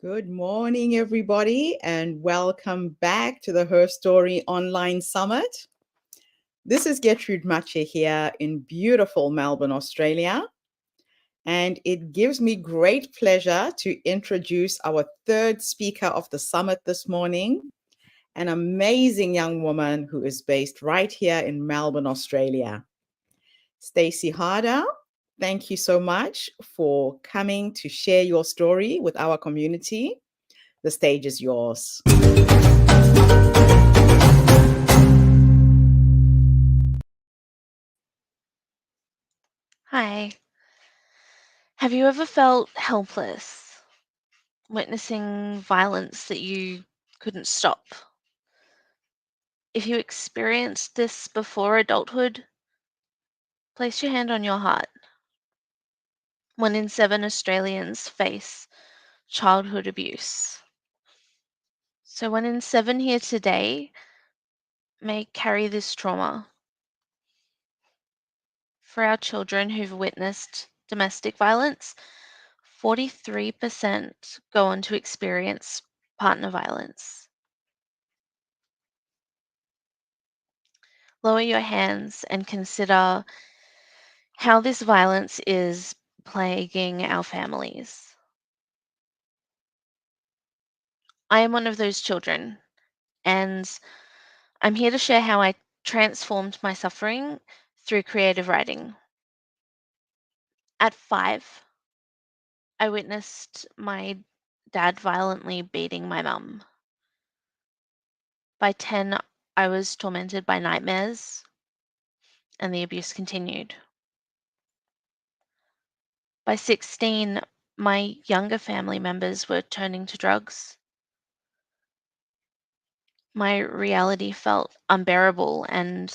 Good morning, everybody, and welcome back to the HerStory Online Summit. This is Gertrude Mache here in beautiful Melbourne, Australia. And it gives me great pleasure to introduce our third speaker of the summit this morning, an amazing young woman who is based right here in Melbourne, Australia. Stacey Harder, thank you so much for coming to share your story with our community. The stage is yours. Hi. Have you ever felt helpless, witnessing violence that you couldn't stop? If you experienced this before adulthood, place your hand on your heart. 1 in 7 Australians face childhood abuse. So 1 in 7 here today may carry this trauma. For our children who've witnessed domestic violence, 43% go on to experience partner violence. Lower your hands and consider how this violence is plaguing our families. I am one of those children, and I'm here to share how I transformed my suffering through creative writing. At 5, I witnessed my dad violently beating my mum. By 10, I was tormented by nightmares, and the abuse continued. By 16, my younger family members were turning to drugs. My reality felt unbearable, and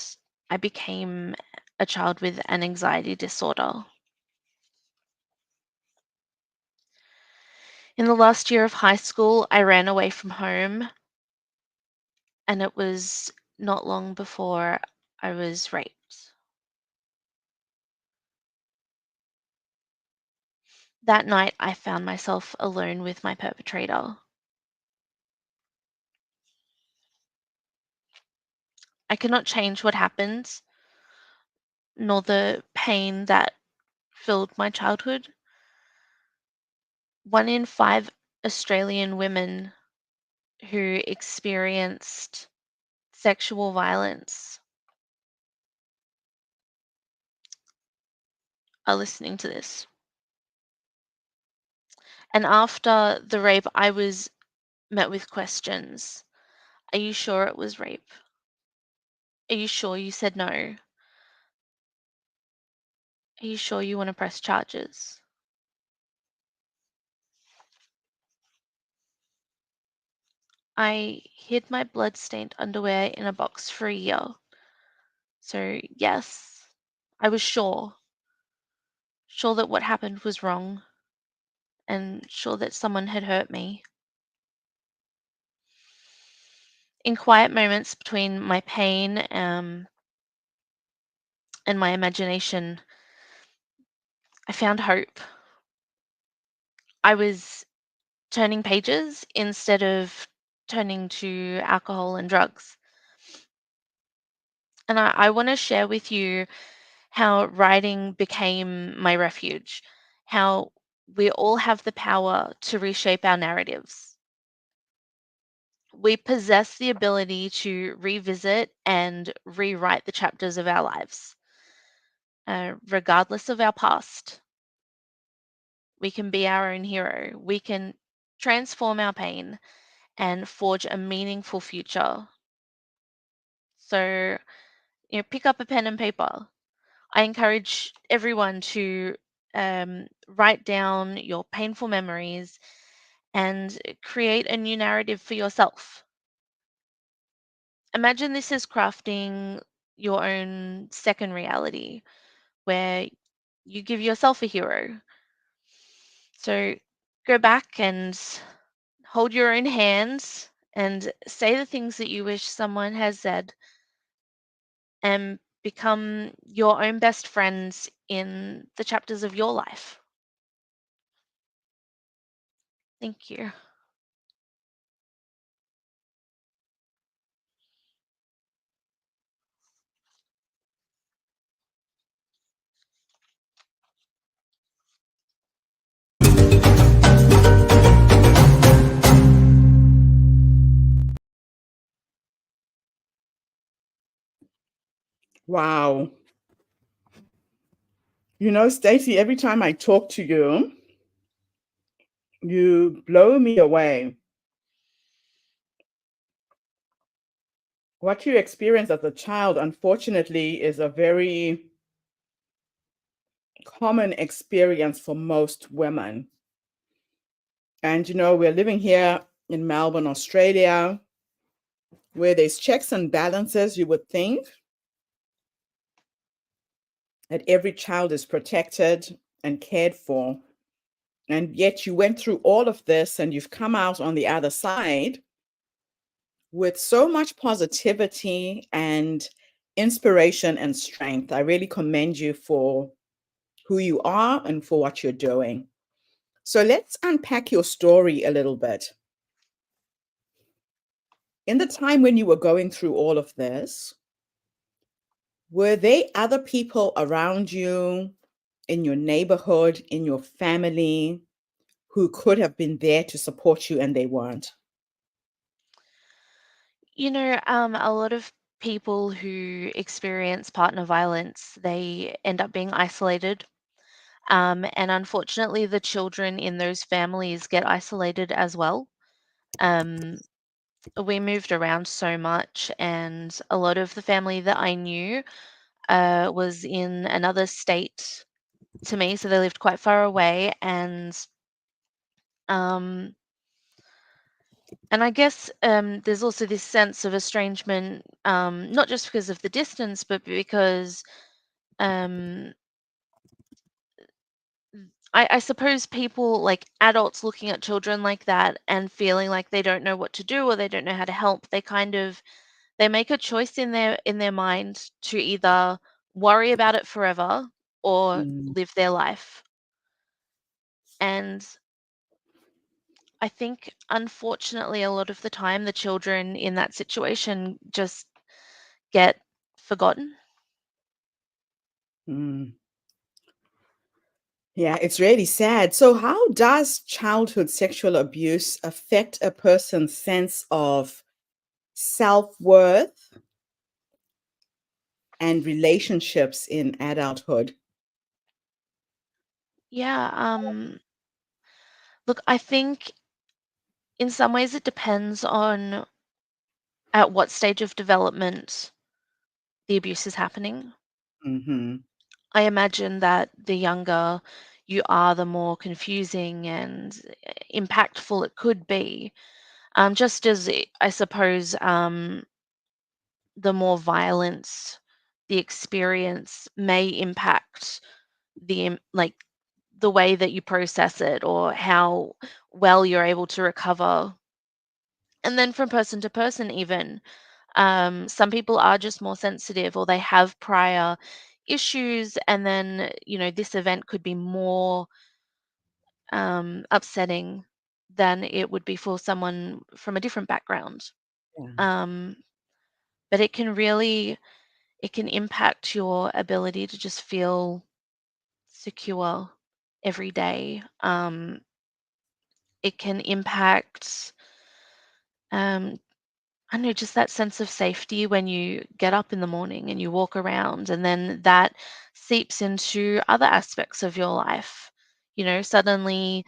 I became a child with an anxiety disorder. In the last year of high school, I ran away from home, and it was not long before I was raped. That night, I found myself alone with my perpetrator. I cannot change what happened, nor the pain that filled my childhood. 1 in 5 Australian women who experienced sexual violence are listening to this. And after the rape, I was met with questions. Are you sure it was rape? Are you sure you said no? Are you sure you want to press charges? I hid my blood-stained underwear in a box for a year. So, yes, I was sure. Sure that what happened was wrong, and sure that someone had hurt me. In quiet moments between my pain and my imagination, I found hope. I was turning pages instead of turning to alcohol and drugs. And I want to share with you how writing became my refuge, how we all have the power to reshape our narratives. We possess the ability to revisit and rewrite the chapters of our lives, regardless of our past. We can be our own hero. We can transform our pain and forge a meaningful future. So, pick up a pen and paper. I encourage everyone to write down your painful memories and create a new narrative for yourself. Imagine this is crafting your own second reality where you give yourself a hero. So go back and hold your own hands and say the things that you wish someone has said and become your own best friends in the chapters of your life. Thank you. Wow. You know, Stacey, every time I talk to you, you blow me away. What you experienced as a child, unfortunately, is a very common experience for most women. And, you know, we're living here in Melbourne, Australia, where there's checks and balances. You would think that every child is protected and cared for. And yet you went through all of this and you've come out on the other side with so much positivity and inspiration and strength. I really commend you for who you are and for what you're doing. So let's unpack your story a little bit. In the time when you were going through all of this, were there other people around you, in your neighborhood, in your family, who could have been there to support you and they weren't? A lot of people who experience partner violence, they end up being isolated. And unfortunately, the children in those families get isolated as well. Um, we moved around so much, and a lot of the family that I knew was in another state to me, so they lived quite far away. Um, and I guess there's also this sense of estrangement, not just because of the distance, but because um, I suppose people like adults looking at children like that and feeling like they don't know what to do or they don't know how to help, they make a choice in their mind to either worry about it forever or Mm, live their life. And I think unfortunately a lot of the time the children in that situation just get forgotten. mm. Yeah, it's really sad. So, how does childhood sexual abuse affect a person's sense of self worth and relationships in adulthood? Yeah, look, I think in some ways it depends on at what stage of development the abuse is happening. Hmm. I imagine that the younger you are, the more confusing and impactful it could be. Just as I suppose the more violence the experience may impact like the way that you process it or how well you're able to recover. And then from person to person, even some people are just more sensitive or they have prior issues, and then this event could be more upsetting than it would be for someone from a different background. Yeah. um, but it can impact your ability to just feel secure every day. It can impact um, I know, just that sense of safety when you get up in the morning and you walk around, and then that seeps into other aspects of your life. Suddenly,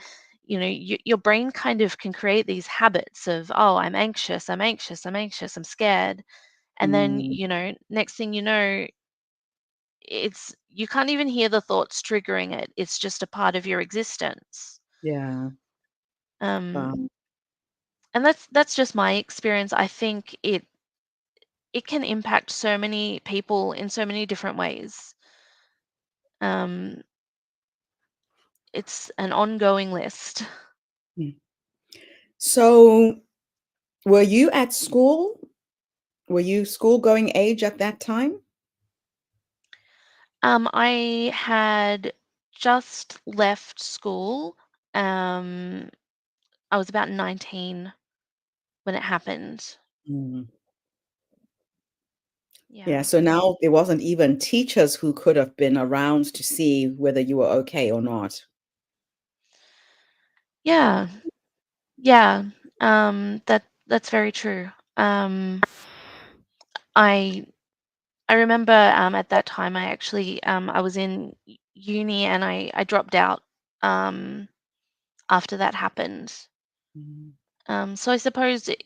your brain kind of can create these habits of, oh, I'm anxious, I'm anxious, I'm anxious, I'm scared. And then, Mm, next thing you know, you can't even hear the thoughts triggering it. It's just a part of your existence. yeah. Um, Wow. and that's just my experience. I think it can impact so many people in so many different ways. Um, it's an ongoing list. Mm. So, were you at school? Were you school going age at that time? I had just left school. Um, I was about 19 when it happened. Mm. Yeah, Yeah. so now there wasn't even teachers who could have been around to see whether you were okay or not. Yeah. Yeah. That's very true. I I remember at that time I actually I was in uni and I dropped out um, after that happened. Mm, So I suppose it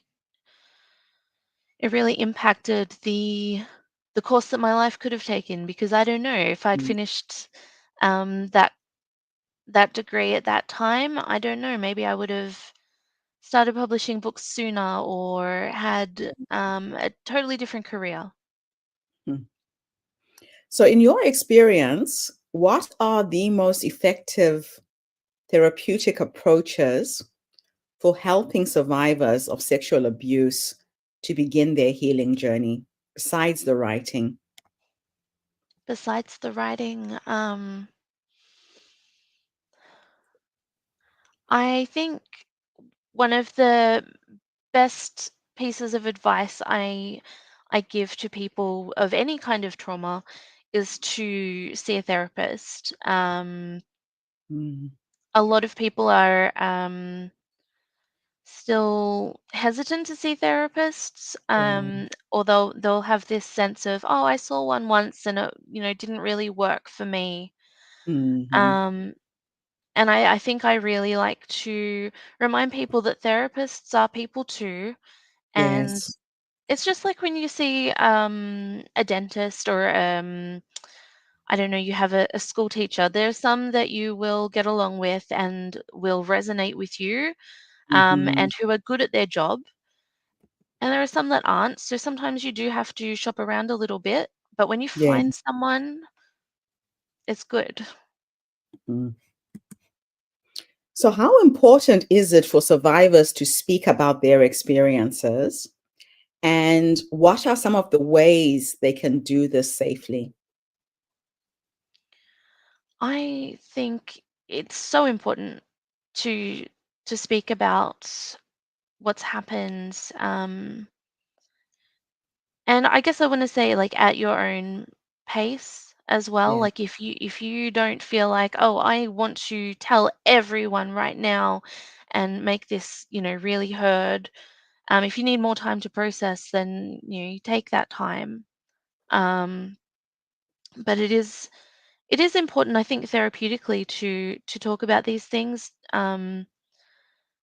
really impacted the course that my life could have taken because I don't know if I'd mm, finished that degree at that time. I don't know. Maybe I would have started publishing books sooner or had a totally different career. mm. So, in your experience, what are the most effective therapeutic approaches for helping survivors of sexual abuse to begin their healing journey besides the writing? Besides the writing, I think one of the best pieces of advice I give to people of any kind of trauma is to see a therapist. Mm, A lot of people are still hesitant to see therapists, yeah. or they'll have this sense of, oh, I saw one once and it, didn't really work for me. Mhm. Um, and I think I really like to remind people that therapists are people too, and Yes. it's just like when you see a dentist or I don't know, you have a school teacher. There's some that you will get along with and will resonate with you, Mhm. and who are good at their job. And there are some that aren't. So sometimes you do have to shop around a little bit. But when you find Yes. someone, it's good. Mm. So, how important is it for survivors to speak about their experiences? And what are some of the ways they can do this safely? I think it's so important to speak about what's happened. And I guess I want to say like at your own pace as well. Yeah. Like if you don't feel like, oh, I want to tell everyone right now and make this, really heard. If you need more time to process, then you take that time. Um, but it is important, I think, therapeutically to talk about these things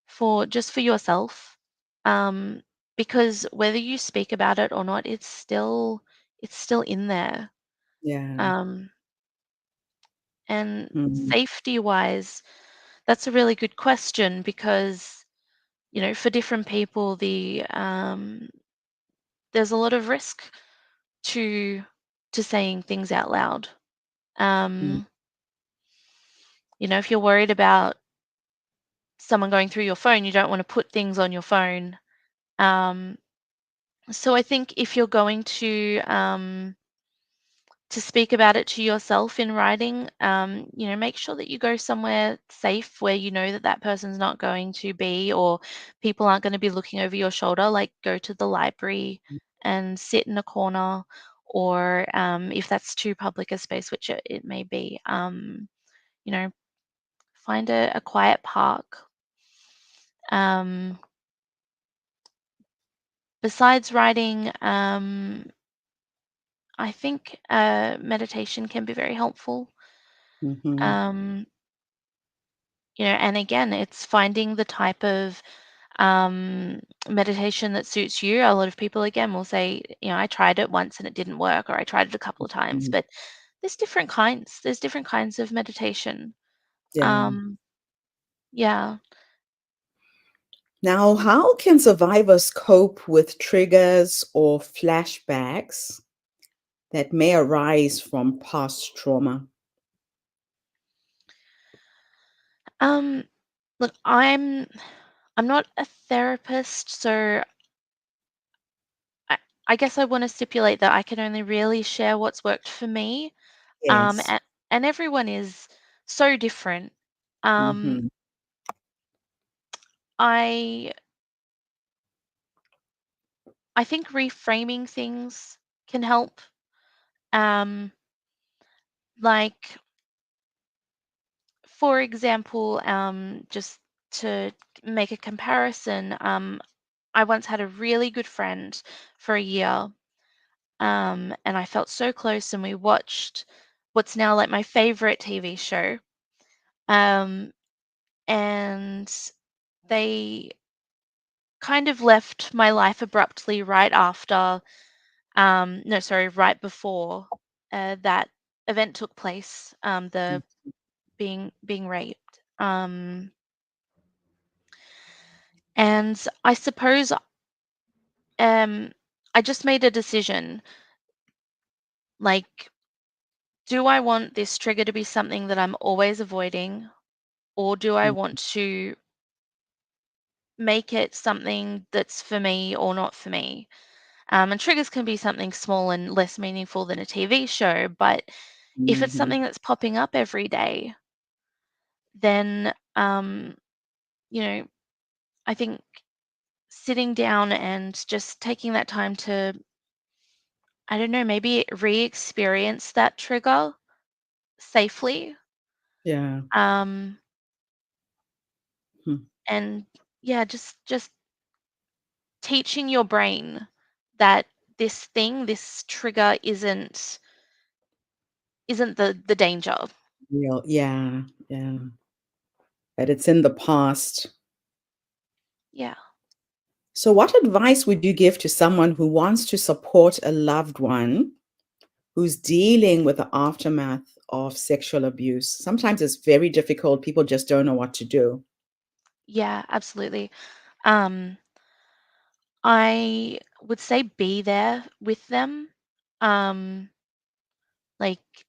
for just for yourself, um, because whether you speak about it or not, it's still in there. Yeah. Um, and Mm. safety wise, that's a really good question because for different people, there's a lot of risk to saying things out loud. Mm. Um, if you're worried about someone going through your phone, you don't want to put things on your phone. Um, so I think if you're going to speak about it to yourself in writing, make sure that you go somewhere safe where you know that that person's not going to be, or people aren't going to be looking over your shoulder. Like go to the library and sit in a corner, or if that's too public a space, which it may be, you know, find a quiet park. Um, Besides writing, I think meditation can be very helpful. Mhm. Um, and again, it's finding the type of meditation that suits you. A lot of people, again, will say, I tried it once and it didn't work, or I tried it a couple of times, Mm. but there's different kinds. There's different kinds of meditation. Yeah. Um, yeah. Now, how can survivors cope with triggers or flashbacks that may arise from past trauma? Um, Look, I'm not a therapist, so I, I guess I want to stipulate that I can only really share what's worked for me. Yes. And everyone is so different. Um, Mhm. I I think reframing things can help. Um, like for example, just to make a comparison, I once had a really good friend for a year, and I felt so close, and we watched what's now like my favorite TV show. Um, and they kind of left my life abruptly right after, no, sorry, right before that event took place, the being raped. And I suppose um, I just made a decision, like, do I want this trigger to be something that I'm always avoiding, or do I want to make it something that's for me or not for me? And triggers can be something small and less meaningful than a TV show, but if it's Mm-hmm. something that's popping up every day, then you know, I think sitting down and just taking that time to, I don't know, maybe re-experience that trigger safely. Yeah. Um, Hmm. and yeah, just teaching your brain that this trigger isn't the danger. Real. Yeah. Yeah. That it's in the past. Yeah. So, what advice would you give to someone who wants to support a loved one who's dealing with the aftermath of sexual abuse? Sometimes it's very difficult. People just don't know what to do. Yeah, absolutely. Um, I would say be there with them. Um, like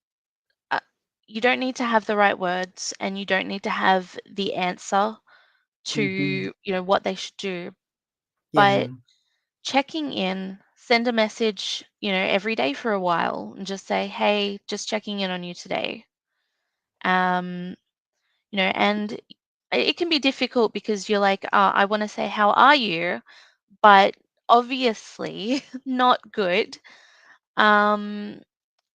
uh, you don't need to have the right words, and you don't need to have the answer to, Hmm. what they should do, but Yeah. checking in, send a message, every day for a while and just say, "Hey, just checking in on you today." Um, and it can be difficult because you're like, I want to say, "How are you?" But obviously not good. Um,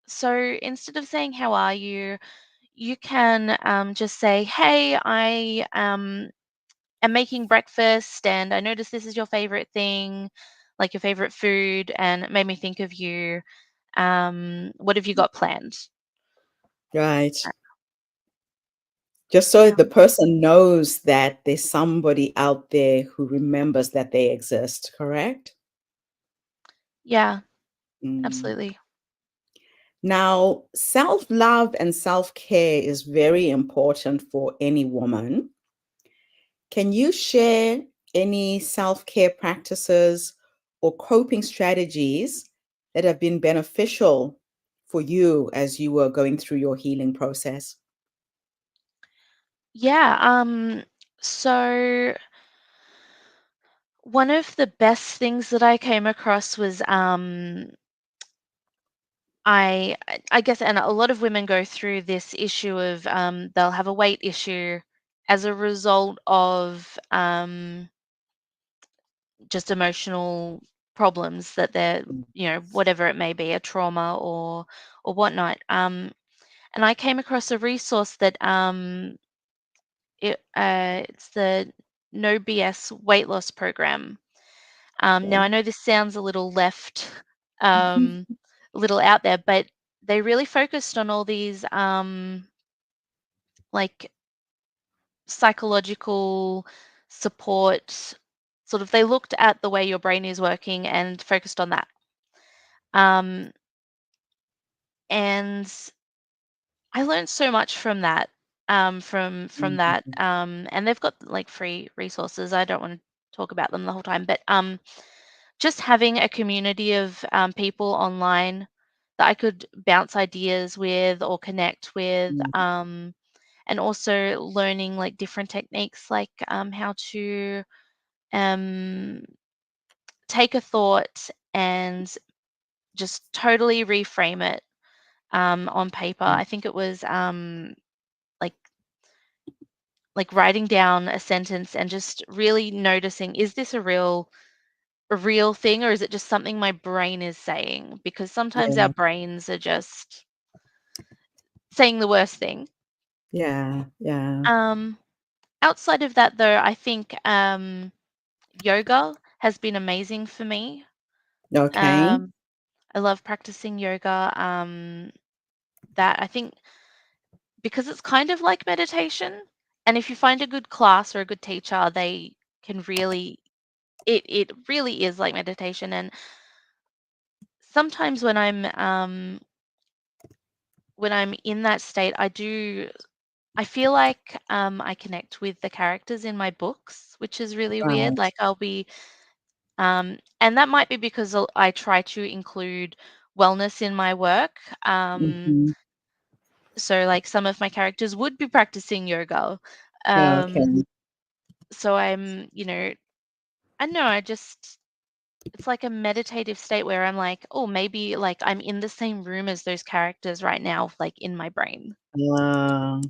so instead of saying, "How are you?" you can just say, "Hey, I am making breakfast and I noticed this is your favorite thing, like your favorite food, and it made me think of you. What have you got planned?" Right. Uh, Just so Yeah. the person knows that there's somebody out there who remembers that they exist, correct? Yeah, Mm. absolutely. Now, self love and self care is very important for any woman. Can you share any self care practices or coping strategies that have been beneficial for you as you were going through your healing process? Yeah. So one of the best things that I came across was I guess, and a lot of women go through this issue of they'll have a weight issue as a result of just emotional problems that they're, whatever it may be, a trauma or whatnot. And I came across a resource that it's the No BS weight loss program. Now I Okay. know this sounds a little left, a little out there, but they really focused on all these like psychological support. Sort of, they looked at the way your brain is working and focused on that. Um, and I learned so much from that, from that, Mhm. and they've got like free resources. I don't want to talk about them the whole time, but just having a community of people online that I could bounce ideas with or connect with, Mm. and also learning like different techniques, like how to um, take a thought and just totally reframe it on paper. I think it was like writing down a sentence and just really noticing, is this a real thing, or is it just something my brain is saying? Because sometimes our Yeah, brains are just saying the worst thing. yeah, yeah. Um, Outside of that, though, I think yoga has been amazing for me. Okay. Um, I love practicing yoga. That I think because it's kind of like meditation, and if you find a good class or a good teacher, they can really it really is like meditation. And sometimes when I'm in that state, I feel like I connect with the characters in my books, which is really weird. Right. Like I'll be and that might be because I try to include wellness in my work. Mhm. So like some of my characters would be practicing yoga. Okay. Um, so I don't know, it's like a meditative state where I'm like, oh, maybe like I'm in the same room as those characters right now, like in my brain. Ah,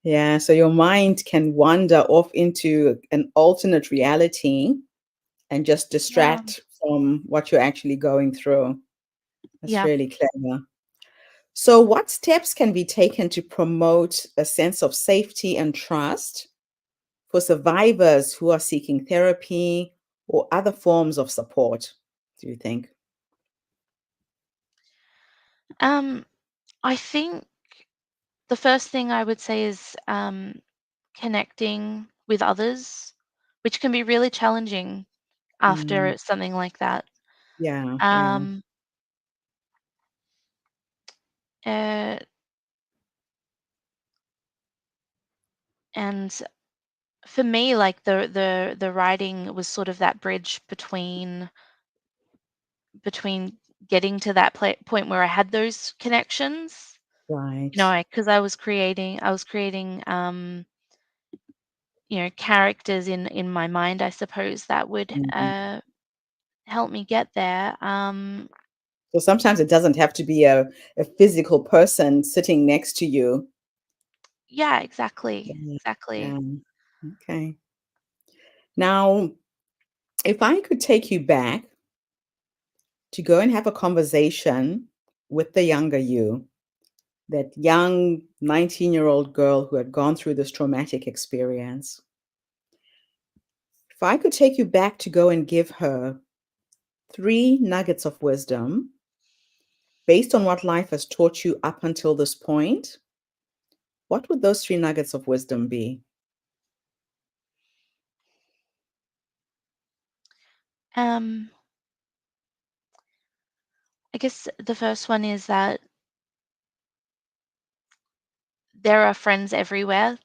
yeah, so your mind can wander off into an alternate reality and just Yeah. distract from what you're actually going through. That's Yeah. really clever. So, what steps can be taken to promote a sense of safety and trust for survivors who are seeking therapy or other forms of support, do you think? Um, I think the first thing I would say is connecting with others, which can be really challenging Mm, after something like that. yeah, yeah, Um, uh, and for me, like the writing was sort of that bridge between getting to that point where I had those connections. right. Because I was creating characters in my mind, I suppose that would Mhm. help me get there. So sometimes it doesn't have to be a physical person sitting next to you. Yeah, exactly, Yeah, exactly. yeah. Okay. Now, if I could take you back to go and have a conversation with the younger you, that young 19-year-old girl who had gone through this traumatic experience, if I could take you back to go and give her three nuggets of wisdom based on what life has taught you up until this point, what would those three nuggets of wisdom be? Um, I guess the first one is that there are friends everywhere.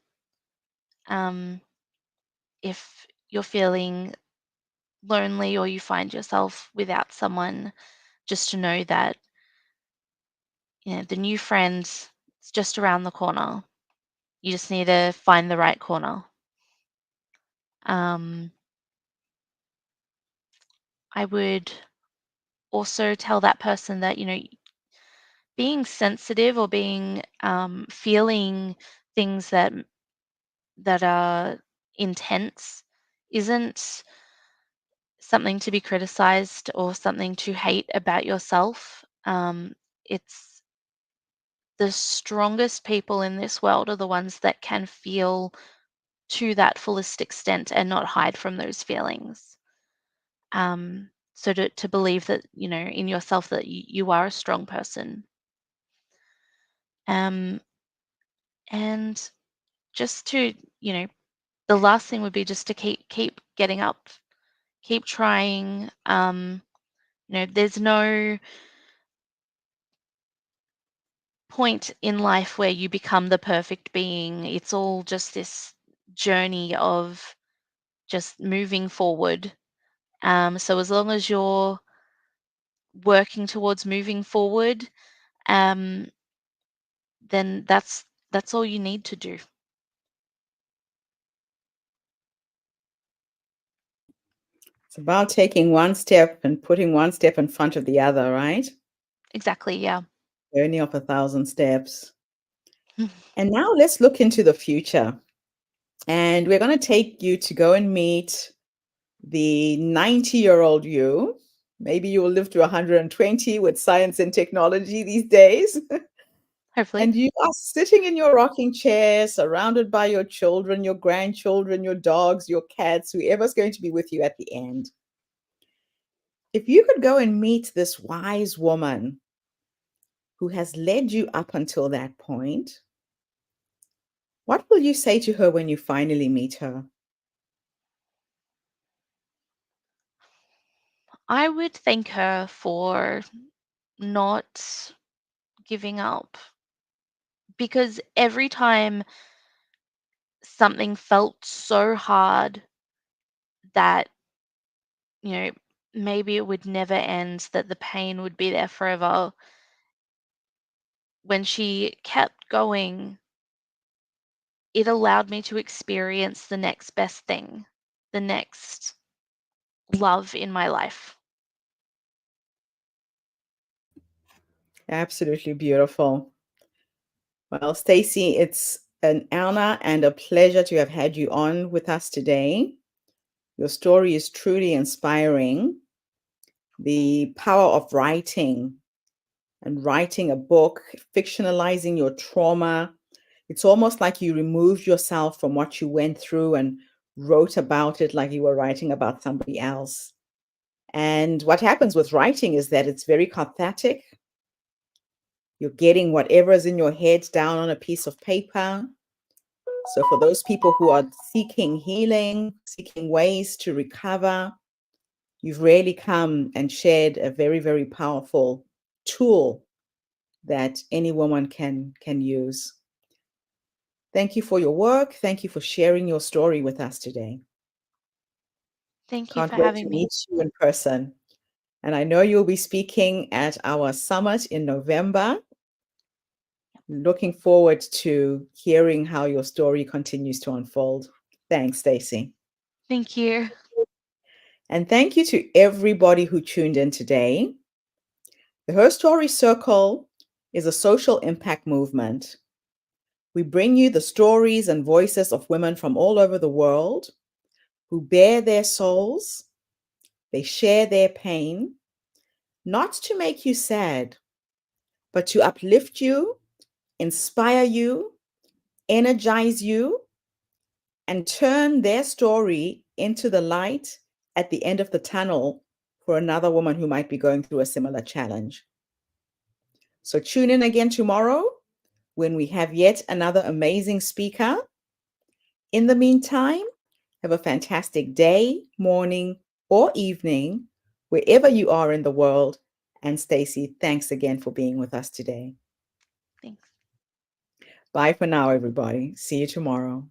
Um, if you're feeling lonely or you find yourself without someone, just to know that the new friend is just around the corner. You just need to find the right corner. Um, I would also tell that person that being sensitive or being feeling things that are intense isn't something to be criticized or something to hate about yourself. It's the strongest people in this world are the ones that can feel to that fullest extent and not hide from those feelings. So to believe that in yourself that you are a strong person. Um, and just to the last thing would be just to keep getting up, keep trying. There's no point in life where you become the perfect being. It's all just this journey of just moving forward. So as long as you're working towards moving forward, um, then that's all you need to do. It's about taking one step and putting one step in front of the other, right? Exactly. Yeah. Journey of a thousand steps. And now let's look into the future. And we're going to take you to go and meet the 90-year-old you. Maybe you will live to 120 with science and technology these days. Hopefully. And you are sitting in your rocking chair, surrounded by your children, your grandchildren, your dogs, your cats, whoever's going to be with you at the end. If you could go and meet this wise woman who has led you up until that point, what will you say to her when you finally meet her? I would thank her for not giving up, because every time something felt so hard that, you know, maybe it would never end, that the pain would be there forever, when she kept going, it allowed me to experience the next best thing, the next love in my life. Absolutely beautiful. Well, Stacey, it's an honor and a pleasure to have had you on with us today. Your story is truly inspiring. The power of writing and writing a book, fictionalizing your trauma. It's almost like you removed yourself from what you went through and wrote about it like you were writing about somebody else. And what happens with writing is that it's very cathartic. You're getting whatever is in your head down on a piece of paper. So, for those people who are seeking healing, seeking ways to recover, you've really come and shared a very, very powerful tool that any woman can use. Thank you for your work. Thank you for sharing your story with us today. Thank you Can't for wait having to me. meet you in person. And I know you'll be speaking at our summit in November. Looking forward to hearing how your story continues to unfold. Thanks, Stacey. Thank you. And thank you to everybody who tuned in today. The Her Story Circle is a social impact movement. We bring you the stories and voices of women from all over the world who bare their souls, they share their pain, not to make you sad, but to uplift you, inspire you, energize you, and turn their story into the light at the end of the tunnel for another woman who might be going through a similar challenge. So tune in again tomorrow when we have yet another amazing speaker. In the meantime, have a fantastic day, morning, or evening, wherever you are in the world. And Stacey, thanks again for being with us today. Thanks. Bye for now, everybody. See you tomorrow.